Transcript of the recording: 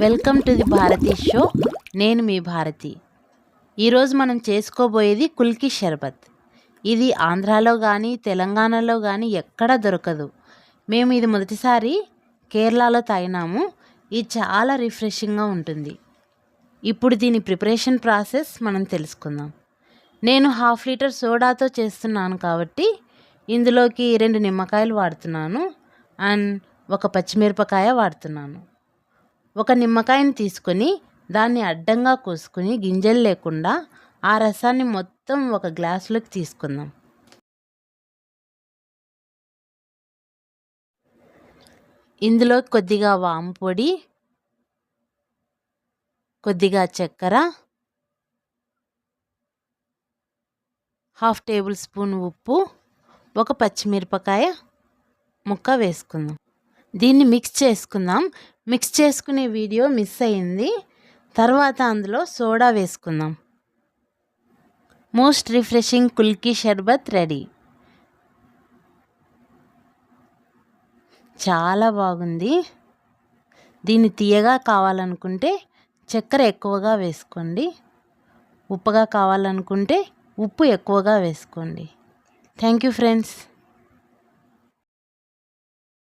Welcome to the Bharathi show. నేను మీ భారతి. ఈరోజు మనం చేసుకోబోయేది కుల్కి షర్బత్. ఇది ఆంధ్రాలో కానీ తెలంగాణలో కానీ ఎక్కడా దొరకదు. మేము ఇది మొదటిసారి కేరళలో తాగినాము. ఇది చాలా రిఫ్రెషింగ్గా ఉంటుంది. ఇప్పుడు దీని ప్రిపరేషన్ ప్రాసెస్ మనం తెలుసుకుందాం. నేను 1/2 లీటర్ సోడాతో చేస్తున్నాను కాబట్టి ఇందులోకి 2 నిమ్మకాయలు వాడుతున్నాను అండ్ 1 పచ్చిమిరపకాయ వాడుతున్నాను. ఒక నిమ్మకాయని తీసుకొని దాన్ని అడ్డంగా కోసుకొని గింజలు లేకుండా ఆ రసాన్ని మొత్తం ఒక గ్లాసులోకి తీసుకుందాం. ఇందులో కొద్దిగా వాము పొడి, కొద్దిగా చక్కెర, 1/2 టేబుల్ స్పూన్ ఉప్పు, 1 పచ్చిమిరపకాయ ముక్క వేసుకుందాం. దీన్ని మిక్స్ చేసుకుందాం. మిక్స్ చేసుకునే వీడియో మిస్ అయింది. తర్వాత అందులో సోడా వేసుకుందాం. మోస్ట్ రిఫ్రెషింగ్ కుల్కి షర్బత్ రెడీ. చాలా బాగుంది. దీన్ని తీయగా కావాలనుకుంటే చక్కెర ఎక్కువగా వేసుకోండి. ఉప్పుగా కావాలనుకుంటే ఉప్పు ఎక్కువగా వేసుకోండి. Thank you friends.